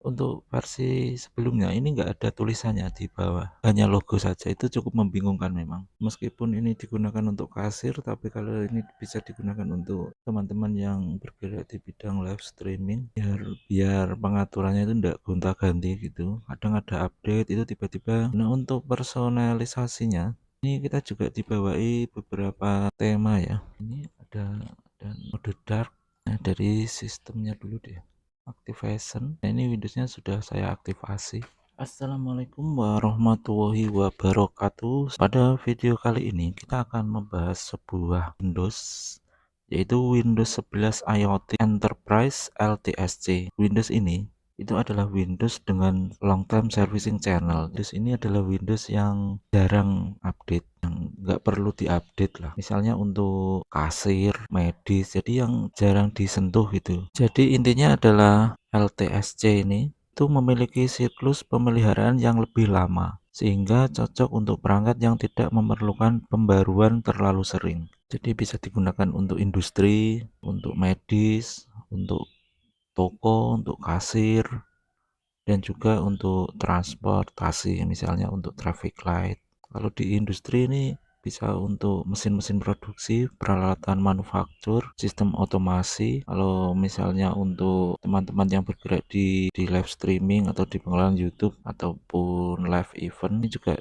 Untuk versi sebelumnya ini nggak ada tulisannya di bawah, hanya logo saja. Itu cukup membingungkan memang. Meskipun ini digunakan untuk kasir, tapi kalau ini bisa digunakan untuk teman-teman yang bergerak di bidang live streaming, biar biar pengaturannya itu nggak gonta-ganti gitu. Kadang ada update itu tiba-tiba. Nah, untuk personalisasinya ini kita juga dibawahi beberapa tema ya. Ini ada dan mode dark. Nah, dari sistemnya dulu deh. Activation. Nah, ini Windowsnya sudah saya aktifasi. Assalamualaikum warahmatullahi wabarakatuh. Pada video kali ini kita akan membahas sebuah Windows, yaitu Windows 11 IoT Enterprise LTSC. Windows ini itu adalah Windows dengan long term servicing channel. Windows ini adalah Windows yang jarang update, yang nggak perlu diupdate lah. Misalnya untuk kasir, medis, jadi yang jarang disentuh gitu. Jadi intinya adalah LTSC ini itu memiliki siklus pemeliharaan yang lebih lama, sehingga cocok untuk perangkat yang tidak memerlukan pembaruan terlalu sering. Jadi bisa digunakan untuk industri, untuk medis, untuk toko, untuk kasir, dan juga untuk transportasi, misalnya untuk traffic light. Kalau di industri ini bisa untuk mesin-mesin produksi, peralatan manufaktur, sistem otomasi. Kalau misalnya untuk teman-teman yang bergerak di live streaming atau di pengolahan YouTube ataupun live event, ini juga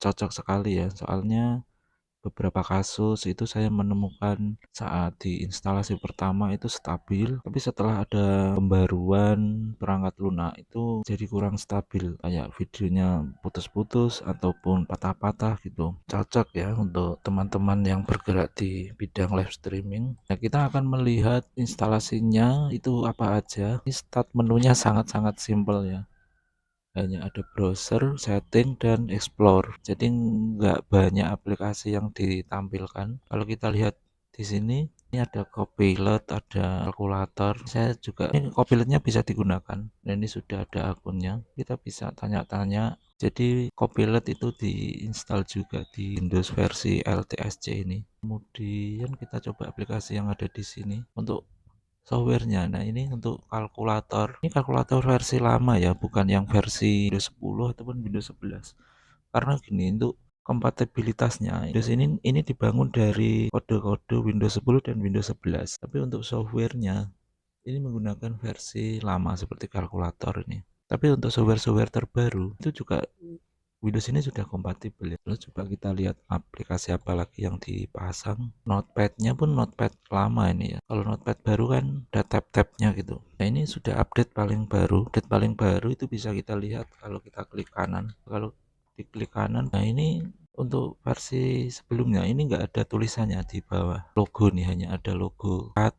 cocok sekali ya, soalnya beberapa kasus itu saya menemukan saat di instalasi pertama itu stabil, tapi setelah ada pembaruan perangkat lunak itu jadi kurang stabil, kayak videonya putus-putus ataupun patah-patah gitu. Cocok ya untuk teman-teman yang bergerak di bidang live streaming. Nah, kita akan melihat instalasinya itu apa aja. Ini start menunya sangat-sangat simpel ya. Hanya ada browser, setting, dan explore. Jadi nggak banyak aplikasi yang ditampilkan. Kalau kita lihat di sini, ini ada Copilot, ada kalkulator. Saya juga ini Copilotnya bisa digunakan. Dan ini sudah ada akunnya. Kita bisa tanya-tanya. Jadi Copilot itu diinstal juga di Windows versi LTSC ini. Kemudian kita coba aplikasi yang ada di sini untuk softwarenya. Nah, ini untuk kalkulator. Ini kalkulator versi lama ya, bukan yang versi Windows 10 ataupun Windows 11. Karena gini, untuk kompatibilitasnya, Windows ini dibangun dari kode-kode Windows 10 dan Windows 11. Tapi untuk softwarenya ini menggunakan versi lama seperti kalkulator ini. Tapi untuk software-software terbaru itu juga Windows ini sudah kompatibel ya. Terus coba kita lihat aplikasi apa lagi yang dipasang. Notepad-nya pun notepad lama ini ya. Kalau notepad baru kan ada tab-tabnya gitu. Nah, ini sudah update paling baru. Update paling baru itu bisa kita lihat kalau kita klik kanan. Kalau diklik kanan, nah ini untuk versi sebelumnya ini nggak ada tulisannya di bawah. Logo nih, hanya ada logo. Cut,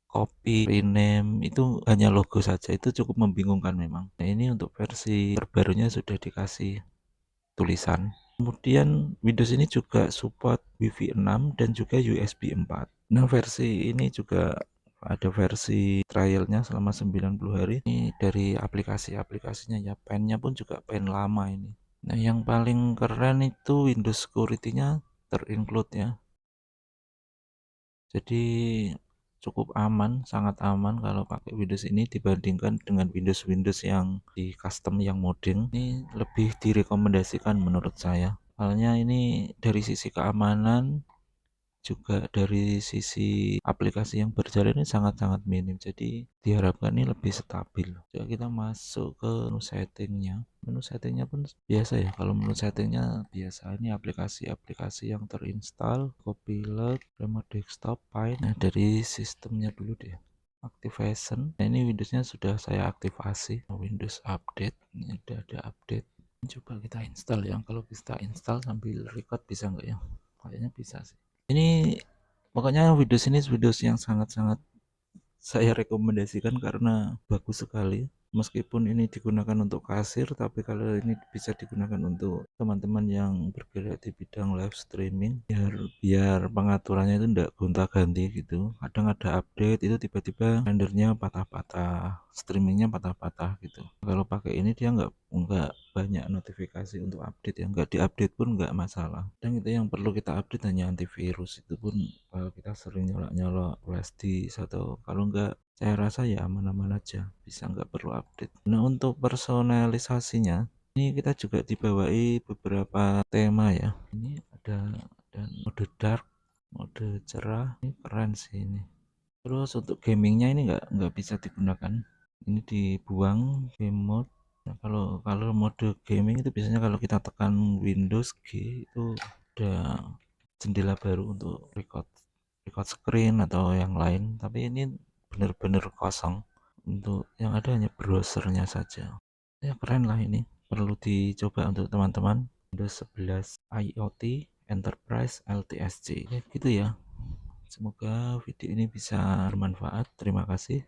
copy, rename, itu hanya logo saja. Itu cukup membingungkan memang. Nah, ini untuk versi terbarunya sudah dikasih tulisan. Kemudian Windows ini juga support Wi-Fi 6 dan juga USB 4. Nah, versi ini juga ada versi trialnya selama 90 hari. Ini dari aplikasi-aplikasinya ya, pennya pun juga pen lama ini. Nah, yang paling keren itu Windows Security-nya terinclude ya. Jadi cukup aman, sangat aman kalau pakai Windows ini dibandingkan dengan Windows-Windows yang di custom yang modern. Ini lebih direkomendasikan menurut saya. Soalnya ini dari sisi keamanan juga dari sisi aplikasi yang berjalan ini sangat-sangat minim, jadi diharapkan ini lebih stabil. Coba kita masuk ke menu settingnya pun biasa ya. Kalau menu settingnya biasa, ini aplikasi-aplikasi yang terinstall, Copilot, remote desktop, Pine. Nah, dari sistemnya dulu deh, activation. Nah, ini Windowsnya sudah saya aktifasi. Windows update, ini udah ada update. Coba kita install ya. Kalau kita install sambil record bisa nggak ya? Kayaknya bisa sih. Ini pokoknya Windows ini Windows yang sangat-sangat saya rekomendasikan karena bagus sekali. Meskipun ini digunakan untuk kasir, tapi kalau ini bisa digunakan untuk teman-teman yang bergerak di bidang live streaming, biar biar pengaturannya itu enggak gonta-ganti gitu. Kadang ada update itu tiba-tiba rendernya patah-patah, streamingnya patah-patah gitu. Kalau pakai ini dia nggak banyak notifikasi untuk update, yang nggak diupdate pun nggak masalah. Dan itu yang perlu kita update hanya antivirus, itu pun kalau kita sering nyolok-nyolok flash disk atau kalau nggak saya rasa ya aman-aman aja, bisa nggak perlu update. Nah, untuk personalisasinya, ini kita juga dibawai beberapa tema ya. Ini ada mode dark, mode cerah, ini keren sih ini. Terus untuk gamingnya ini nggak bisa digunakan. Ini dibuang game mode. Nah, kalau mode gaming itu biasanya kalau kita tekan Windows G itu ada jendela baru untuk record record screen atau yang lain. Tapi ini benar-benar kosong. Untuk yang ada hanya browsernya saja. Ya keren lah ini. Perlu dicoba untuk teman-teman. Windows 11 IoT Enterprise LTSC. Ya gitu ya. Semoga video ini bisa bermanfaat. Terima kasih.